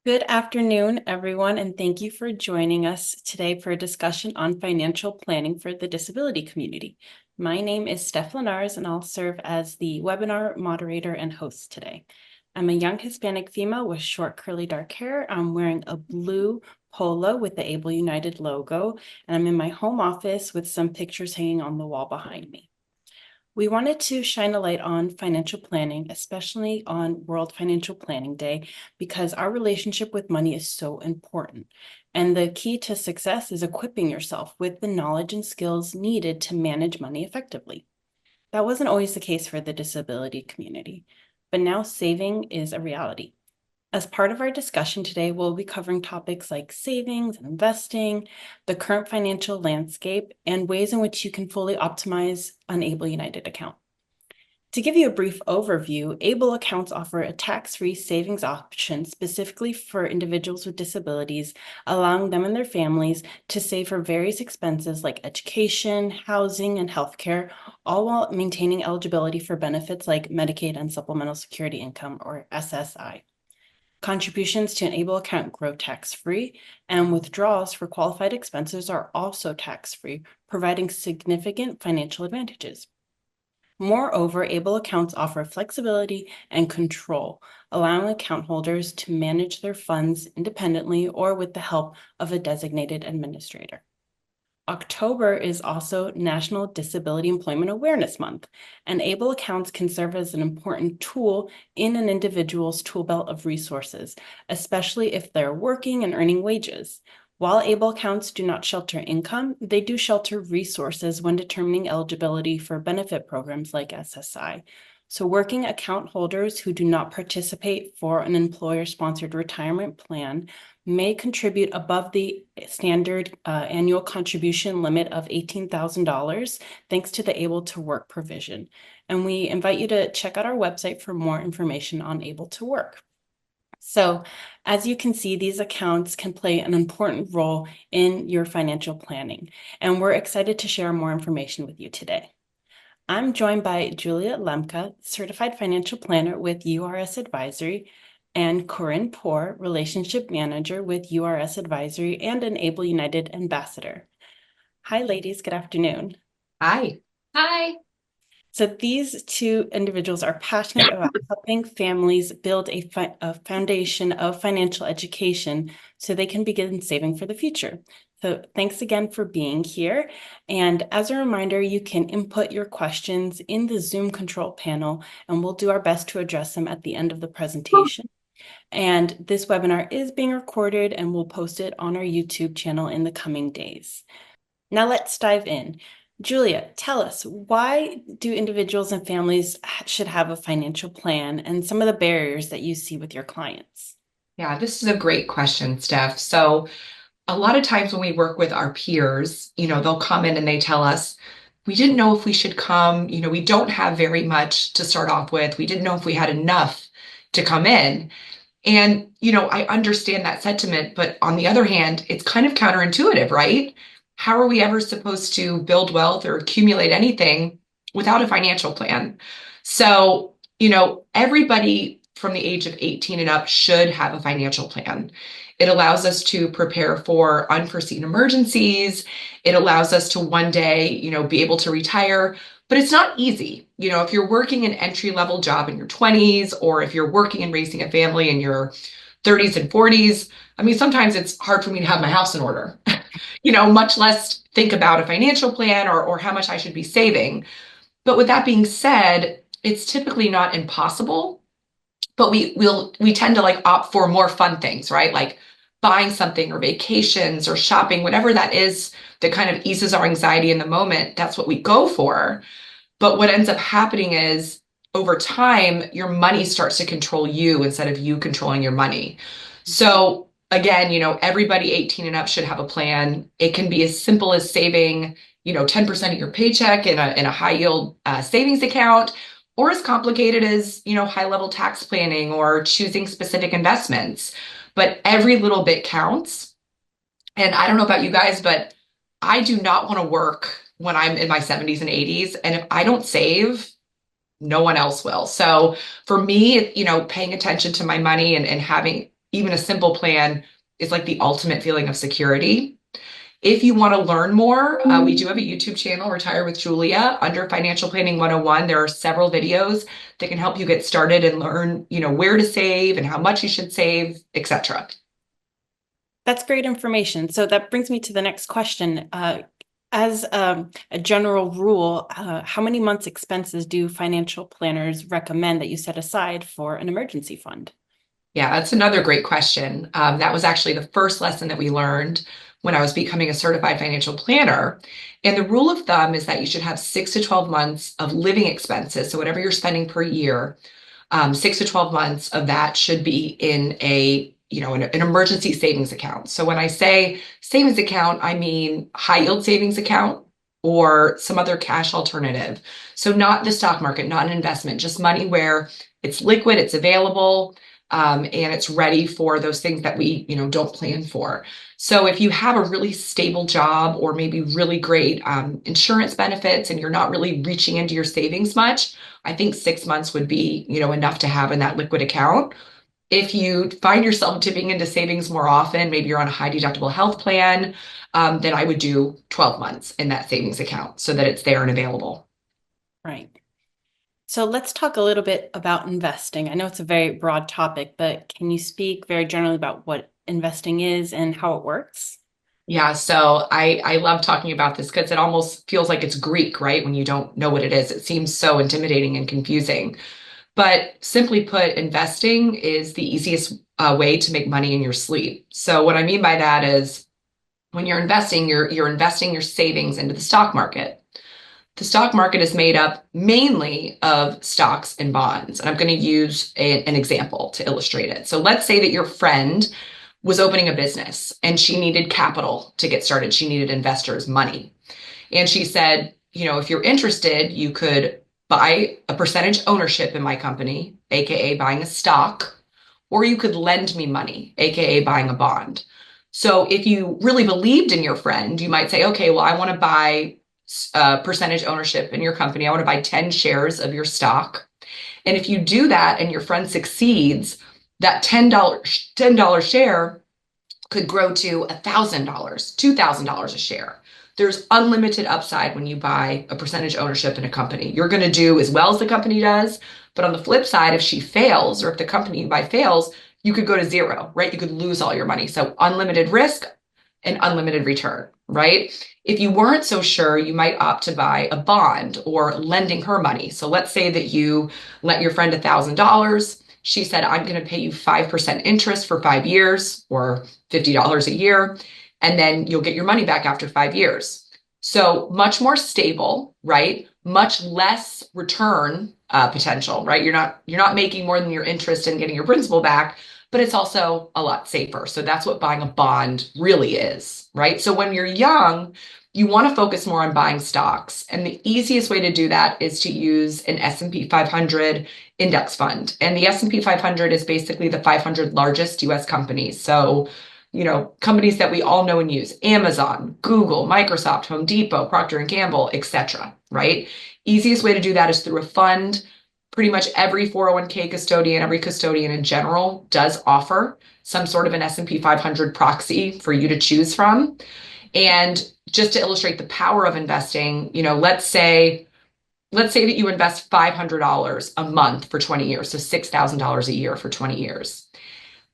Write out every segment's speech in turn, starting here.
Good afternoon, everyone, and thank you for joining us today for a discussion on financial planning for the disability community. My name is Steph Linares, and I'll serve as the webinar moderator and host today. I'm a young Hispanic female with short curly dark hair. I'm wearing a blue polo with the Able United logo, and I'm in my home office with some pictures hanging on the wall behind me. We wanted to shine a light on financial planning, especially on World Financial Planning Day, because our relationship with money is so important. And the key to success is equipping yourself with the knowledge and skills needed to manage money effectively. That wasn't always the case for the disability community, but now saving is a reality. As part of our discussion today, we'll be covering topics like savings and investing, the current financial landscape, and ways in which you can fully optimize an Able United account. To give you a brief overview, Able accounts offer a tax-free savings option specifically for individuals with disabilities, allowing them and their families to save for various expenses like education, housing, and healthcare, all while maintaining eligibility for benefits like Medicaid and Supplemental Security Income, or SSI. Contributions to an Able account grow tax-free, and withdrawals for qualified expenses are also tax-free, providing significant financial advantages. Moreover, Able accounts offer flexibility and control, allowing account holders to manage their funds independently or with the help of a designated administrator. October is also National Disability Employment Awareness Month, and Able accounts can serve as an important tool in an individual's tool belt of resources, especially if they're working and earning wages. While Able accounts do not shelter income, they do shelter resources when determining eligibility for benefit programs like SSI. So working account holders who do not participate for an employer-sponsored retirement plan may contribute above the standard annual contribution limit of $18,000 thanks to the Able to Work provision. And we invite you to check out our website for more information on Able to Work. So as you can see, these accounts can play an important role in your financial planning, and we're excited to share more information with you today. I'm joined by Julia Lembcke, Certified Financial Planner with URS Advisory, and Corinne Poor, Relationship Manager with URS Advisory and an Able United Ambassador. Hi, ladies. Good afternoon. Hi. Hi. So these two individuals are passionate about helping families build a foundation of financial education so they can begin saving for the future. So thanks again for being here. And as a reminder, you can input your questions in the Zoom control panel, and we'll do our best to address them at the end of the presentation. And this webinar is being recorded, and we'll post it on our YouTube channel in the coming days. Now let's dive in. Julia, tell us, why do individuals and families should have a financial plan and some of the barriers that you see with your clients? Yeah, this is a great question, Steph. So a lot of times when we work with our peers, they'll come in and they tell us, we didn't know if we should come, we don't have very much to start off with. We didn't know if we had enough to come in. And, I understand that sentiment, but on the other hand, it's kind of counterintuitive, right? How are we ever supposed to build wealth or accumulate anything without a financial plan? So, everybody from the age of 18 and up should have a financial plan. It allows us to prepare for unforeseen emergencies. It allows us to one day, be able to retire, but it's not easy. If you're working an entry-level job in your 20s, or if you're working and raising a family in your 30s and 40s, I mean, sometimes it's hard for me to have my house in order, much less think about a financial plan or how much I should be saving. But with that being said, it's typically not impossible, but we tend to opt for more fun things, right? Like buying something or vacations or shopping, whatever that is that kind of eases our anxiety in the moment. That's what we go for. But what ends up happening is over time, your money starts to control you instead of you controlling your money. So again, everybody 18 and up should have a plan. It can be as simple as saving, 10% of your paycheck in a high yield savings account, or as complicated as, high level tax planning or choosing specific investments. But every little bit counts. And I don't know about you guys, but I do not want to work when I'm in my 70s and 80s. And if I don't save, no one else will. So for me, paying attention to my money and having even a simple plan is like the ultimate feeling of security. If you want to learn more, we do have a YouTube channel, Retire with Julia, under Financial Planning 101. There are several videos that can help you get started and learn, where to save and how much you should save, etc. That's great information. So that brings me to the next question. As a general rule, how many months' expenses do financial planners recommend that you set aside for an emergency fund? Yeah, that's another great question. That was actually the first lesson that we learned when I was becoming a certified financial planner. And the rule of thumb is that you should have 6 to 12 months of living expenses. So whatever you're spending per year, 6 to 12 months of that should be in an emergency savings account. So when I say savings account, I mean high yield savings account or some other cash alternative. So not the stock market, not an investment, just money where it's liquid, it's available, and it's ready for those things that we, don't plan for. So if you have a really stable job or maybe really great insurance benefits and you're not really reaching into your savings much, I think 6 months would be, enough to have in that liquid account. If you find yourself dipping into savings more often, maybe you're on a high deductible health plan, then I would do 12 months in that savings account so that it's there and available. Right. So let's talk a little bit about investing. I know it's a very broad topic, but can you speak very generally about what investing is and how it works? Yeah, so I love talking about this because it almost feels like it's Greek, right? When you don't know what it is, it seems so intimidating and confusing. But simply put, investing is the easiest way to make money in your sleep. So what I mean by that is when you're investing, you're investing your savings into the stock market. The stock market is made up mainly of stocks and bonds. And I'm going to use an example to illustrate it. So let's say that your friend was opening a business and she needed capital to get started. She needed investors' money. And she said, if you're interested, you could buy a percentage ownership in my company, AKA buying a stock, or you could lend me money, AKA buying a bond. So if you really believed in your friend, you might say, okay, well, I want to buy percentage ownership in your company. I want to buy 10 shares of your stock. And if you do that and your friend succeeds, that $10 share could grow to $1,000, $2,000 a share. There's unlimited upside when you buy a percentage ownership in a company. You're going to do as well as the company does. But on the flip side, if she fails or if the company you buy fails, you could go to zero, right? You could lose all your money. So unlimited risk and unlimited return, right? If you weren't so sure, you might opt to buy a bond or lending her money. So let's say that you lent your friend $1,000. She said, I'm going to pay you 5% interest for 5 years or $50 a year, and then you'll get your money back after 5 years. So much more stable, right? Much less return potential, right? You're not making more than your interest and getting your principal back, but it's also a lot safer. So that's what buying a bond really is, right? So when you're young, you want to focus more on buying stocks. And the easiest way to do that is to use an S&P 500 index fund. And the S&P 500 is basically the 500 largest US companies. So, companies that we all know and use, Amazon, Google, Microsoft, Home Depot, Procter and Gamble, etc., right? Easiest way to do that is through a fund. Pretty much every 401k custodian, every custodian in general does offer some sort of an S&P 500 proxy for you to choose from. And just to illustrate the power of investing, let's say that you invest $500 a month for 20 years, so $6,000 a year for 20 years.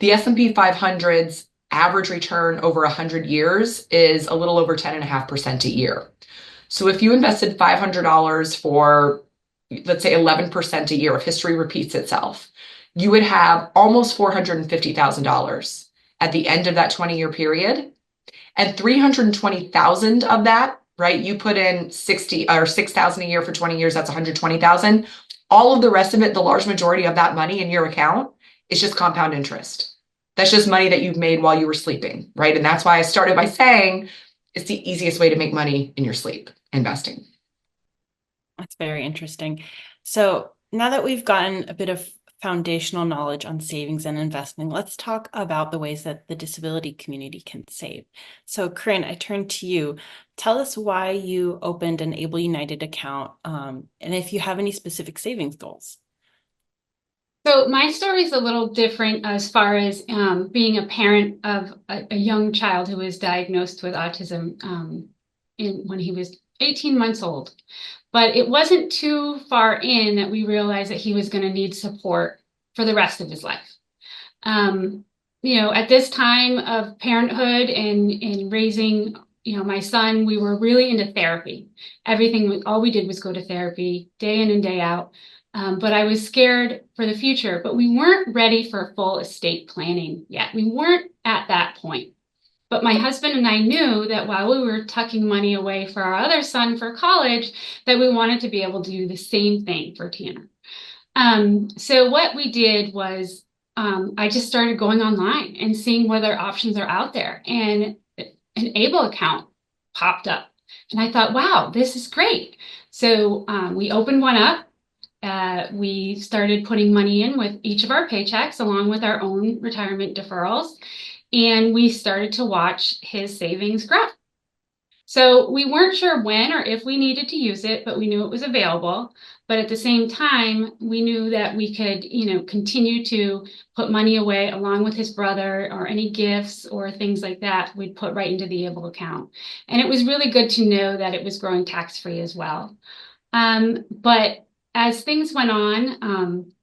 The S&P 500's average return over 100 years is a little over 10.5% a year. So if you invested $500 for, let's say, 11% a year, if history repeats itself, you would have almost $450,000 at the end of that 20-year period. And 320,000 of that, right? You put in 60 or 6,000 a year for 20 years, that's 120,000. All of the rest of it, the large majority of that money in your account is just compound interest. That's just money that you've made while you were sleeping, right? And that's why I started by saying it's the easiest way to make money in your sleep, investing. That's very interesting. So now that we've gotten a bit of foundational knowledge on savings and investing, let's talk about the ways that the disability community can save. So Corinne, I turn to you. Tell us why you opened an Able United account, and if you have any specific savings goals. So my story is a little different as far as being a parent of a young child who was diagnosed with autism when he was 18 months old. But it wasn't too far in that we realized that he was going to need support for the rest of his life. Um, at this time of parenthood and raising, my son, we were really into therapy. All we did was go to therapy day in and day out. But I was scared for the future, but we weren't ready for full estate planning yet. We weren't at that point. But my husband and I knew that while we were tucking money away for our other son for college, that we wanted to be able to do the same thing for Tanner. So what we did was I just started going online and seeing what other options are out there. And an Able account popped up. And I thought, wow, this is great. So we opened one up. We started putting money in with each of our paychecks along with our own retirement deferrals. And we started to watch his savings grow. So we weren't sure when or if we needed to use it, but we knew it was available. But at the same time, we knew that we could, continue to put money away along with his brother or any gifts or things like that we'd put right into the Able account. And it was really good to know that it was growing tax-free as well. But as things went on,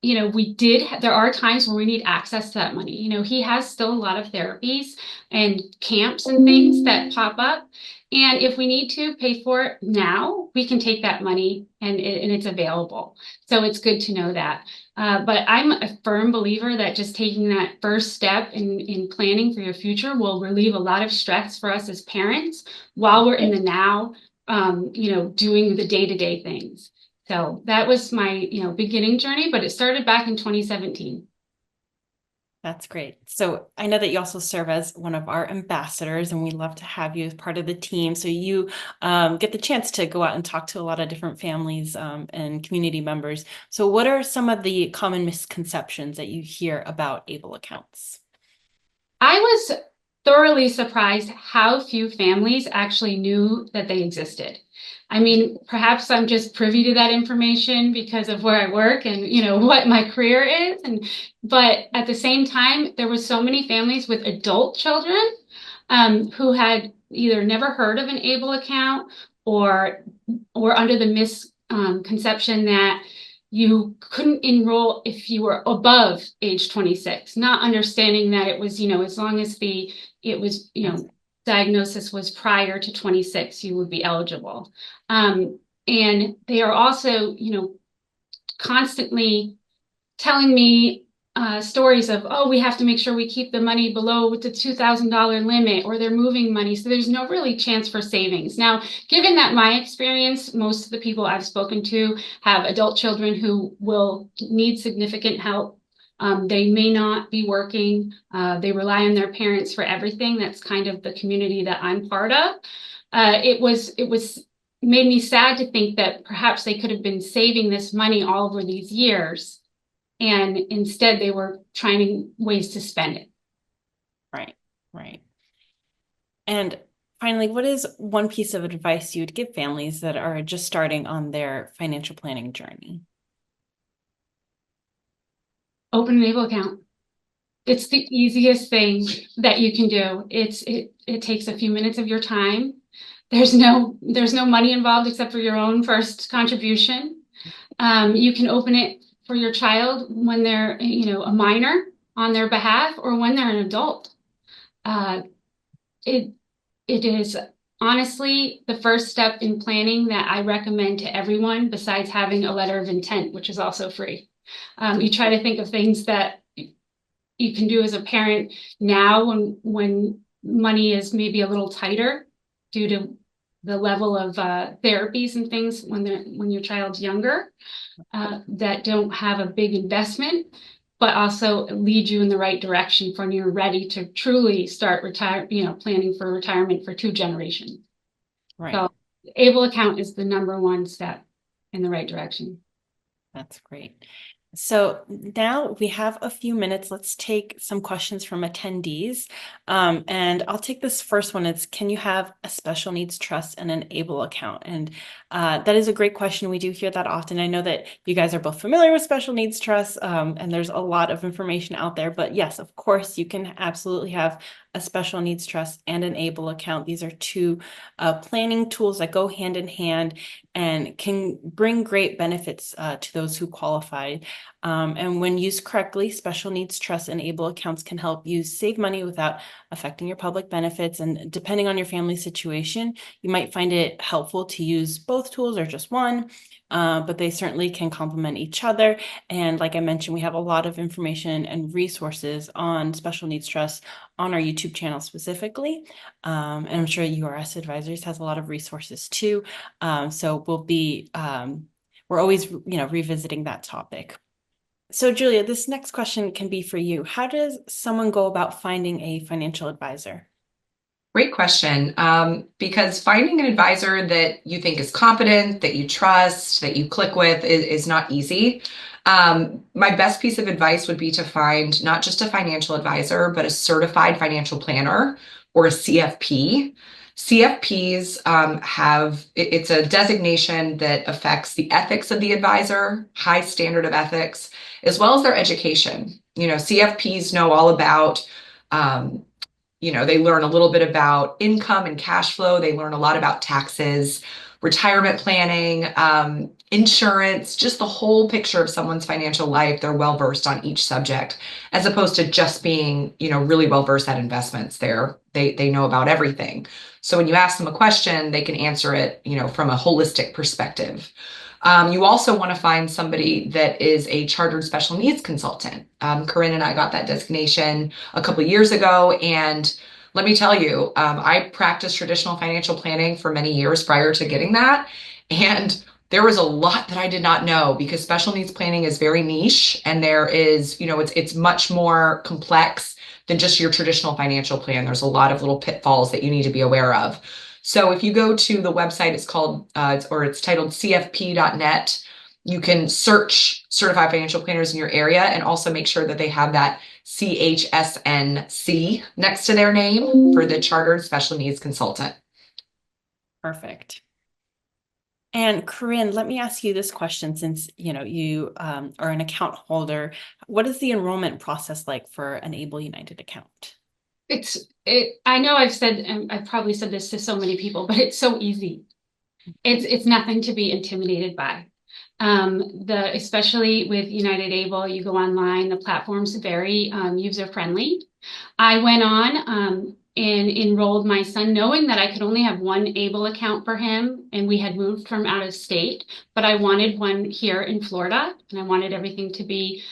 there are times where we need access to that money. He has still a lot of therapies and camps and things that pop up. And if we need to pay for it now, we can take that money and it's available. So it's good to know that. But I'm a firm believer that just taking that first step in planning for your future will relieve a lot of stress for us as parents while we're in the now, doing the day-to-day things. So that was my, beginning journey, but it started back in 2017. That's great. So I know that you also serve as one of our ambassadors, and we love to have you as part of the team. So you get the chance to go out and talk to a lot of different families and community members. So what are some of the common misconceptions that you hear about Able accounts? I was thoroughly surprised how few families actually knew that they existed. I mean, perhaps I'm just privy to that information because of where I work and, what my career is. But at the same time, there were so many families with adult children who had either never heard of an Able account or under the misconception that you couldn't enroll if you were above age 26, not understanding that it was, as long as diagnosis was prior to 26, you would be eligible. And they are also, constantly telling me stories of, oh, we have to make sure we keep the money below the $2,000 limit, or they're moving money. So there's no really chance for savings. Now, given that my experience, most of the people I've spoken to have adult children who will need significant help. They may not be working. They rely on their parents for everything. That's kind of the community that I'm part of. It was made me sad to think that perhaps they could have been saving this money all over these years. And instead they were trying ways to spend it. Right, right. And finally, what is one piece of advice you would give families that are just starting on their financial planning journey? Open an Able account. It's the easiest thing that you can do. It takes a few minutes of your time. There's no money involved except for your own first contribution. You can open it for your child when they're, a minor on their behalf or when they're an adult. It is honestly the first step in planning that I recommend to everyone besides having a letter of intent, which is also free. You try to think of things that you can do as a parent now when money is maybe a little tighter due to the level of therapies and things when your child's younger that don't have a big investment, but also lead you in the right direction when you're ready to truly start planning for retirement for 2 generations. Right. So Able account is the #1 step in the right direction. That's great. So now we have a few minutes. Let's take some questions from attendees. And I'll take this first one. It's, can you have a special needs trust and an ABLE account? And that is a great question. We do hear that often. I know that you guys are both familiar with special needs trusts, and there's a lot of information out there. But yes, of course, you can absolutely have a special needs trust and an ABLE account. These are two planning tools that go hand in hand and can bring great benefits to those who qualify. And when used correctly, special needs trusts and ABLE accounts can help you save money without affecting your public benefits. And depending on your family situation, you might find it helpful to use both tools or just one, but they certainly can complement each other. And like I mentioned, we have a lot of information and resources on special needs trusts on our YouTube channel specifically. And I'm sure URS Advisors has a lot of resources too. So we'll be, we're always, revisiting that topic. So Julia, this next question can be for you. How does someone go about finding a financial advisor? Great question. Because finding an advisor that you think is competent, that you trust, that you click with is not easy. My best piece of advice would be to find not just a financial advisor, but a certified financial planner or a CFP. CFPs it's a designation that affects the ethics of the advisor, high standard of ethics, as well as their education. CFPs know all about they learn a little bit about income and cash flow. They learn a lot about taxes, retirement planning, insurance, just the whole picture of someone's financial life. They're well versed on each subject, as opposed to just being, really well versed at investments. They know about everything. So when you ask them a question, they can answer it, from a holistic perspective. You also want to find somebody that is a chartered special needs consultant. Corinne and I got that designation a couple of years ago, and let me tell you, I practiced traditional financial planning for many years prior to getting that, and there was a lot that I did not know because special needs planning is very niche, and there is, it's much more complex than just your traditional financial plan. There's a lot of little pitfalls that you need to be aware of. So if you go to the website, it's titled cfp.net. You can search certified financial planners in your area and also make sure that they have that ChSNC next to their name for the Chartered Special Needs Consultant. Perfect. And Corinne, let me ask you this question, since you are an account holder. What is the enrollment process like for an Able United account? I know I've probably said this to so many people, but it's so easy. It's nothing to be intimidated by. Especially with United Able, you go online, the platform's very user friendly. I went on and enrolled my son knowing that I could only have one ABLE account for him, and we had moved from out of state, but I wanted one here in Florida, and I wanted everything to be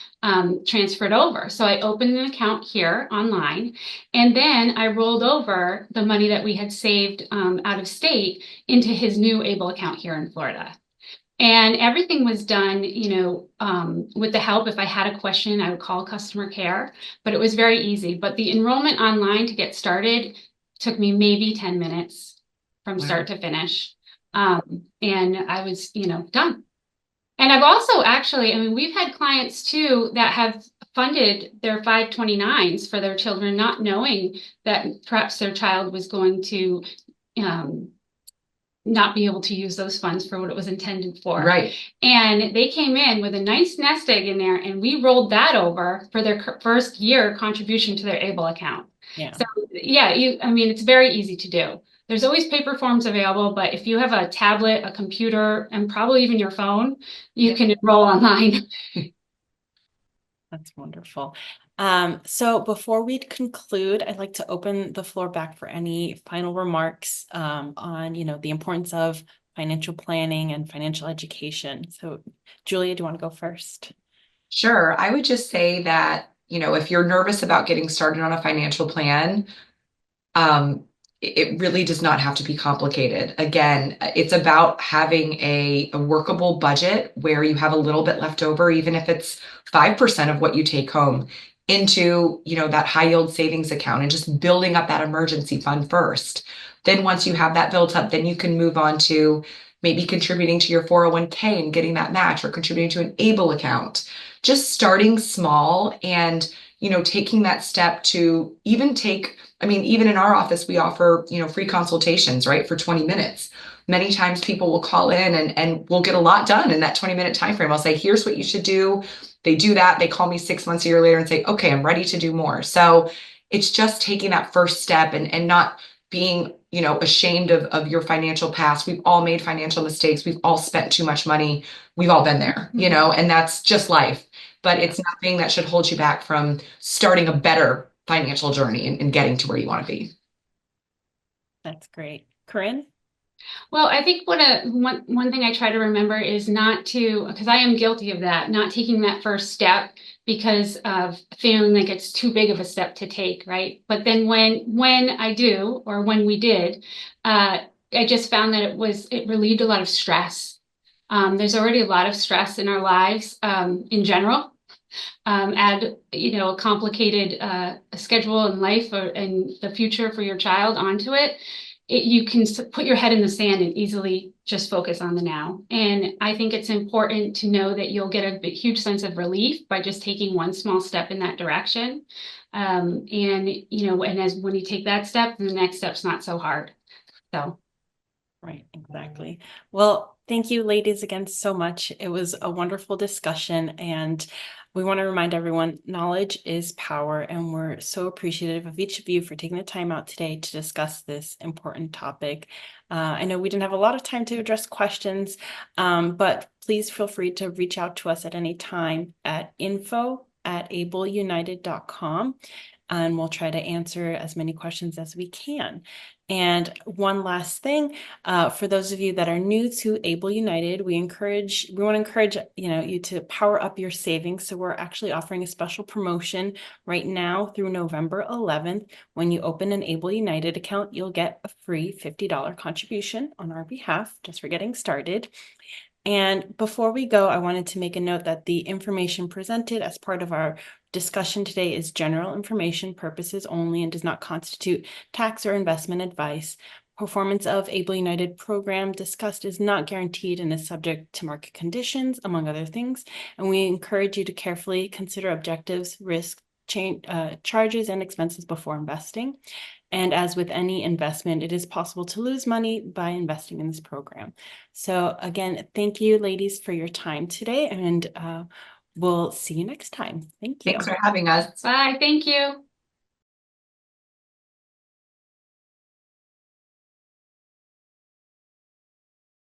transferred over. So I opened an account here online, and then I rolled over the money that we had saved out of state into his new ABLE account here in Florida. And everything was done, with the help. If I had a question, I would call customer care, but it was very easy. But the enrollment online to get started took me maybe 10 minutes from start to finish. And I was, done. And I've also we've had clients too that have funded their 529s for their children, not knowing that perhaps their child was going to, not be able to use those funds for what it was intended for. Right. And they came in with a nice nest egg in there, and we rolled that over for their first year contribution to their ABLE account. Yeah. So yeah, it's very easy to do. There's always paper forms available, but if you have a tablet, a computer, and probably even your phone, you can enroll online. That's wonderful. So before we conclude, I'd like to open the floor back for any final remarks on, the importance of financial planning and financial education. So Julia, do you want to go first? Sure. I would just say that, if you're nervous about getting started on a financial plan, it really does not have to be complicated. Again, it's about having a workable budget where you have a little bit left over, even if it's 5% of what you take home, into, that high yield savings account, and just building up that emergency fund first. Then once you have that built up, then you can move on to maybe contributing to your 401k and getting that match, or contributing to an ABLE account. just starting small and, taking that step to even even in our office, we offer, free consultations, right, for 20 minutes. Many times people will call in and we'll get a lot done in that 20-minute time frame. I'll say, here's what you should do. They do that. They call me 6 months, a year later and say, okay, I'm ready to do more. So it's just taking that first step and not being, ashamed of your financial past. We've all made financial mistakes. We've all spent too much money. We've all been there, and that's just life. But it's nothing that should hold you back from starting a better financial journey and getting to where you want to be. That's great. Corinne? Well, I think one thing I try to remember is not to, because I am guilty of that, not taking that first step because of feeling like it's too big of a step to take, right? But then when I do, or when we did, I just found that it relieved a lot of stress. There's already a lot of stress in our lives in general. Add, a complicated schedule and life and the future for your child onto it. You can put your head in the sand and easily just focus on the now. And I think it's important to know that you'll get a huge sense of relief by just taking one small step in that direction. And when you take that step, the next step's not so hard. So. Right, exactly. Well, thank you, ladies, again so much. It was a wonderful discussion, and we want to remind everyone, knowledge is power, and we're so appreciative of each of you for taking the time out today to discuss this important topic. I know we didn't have a lot of time to address questions, but please feel free to reach out to us at any time at info@ableunited.com. And we'll try to answer as many questions as we can. And one last thing, for those of you that are new to Able United, we want to encourage you to power up your savings. So we're actually offering a special promotion right now through November 11th. When you open an Able United account, you'll get a free $50 contribution on our behalf, just for getting started. And before we go, I wanted to make a note that the information presented as part of our discussion today is general information purposes only and does not constitute tax or investment advice. Performance of Able United program discussed is not guaranteed and is subject to market conditions, among other things. And we encourage you to carefully consider objectives, risks, charges, and expenses before investing. And as with any investment, it is possible to lose money by investing in this program. So again, thank you, ladies, for your time today, and we'll see you next time. Thank you. Thanks for having us. Bye. Thank you.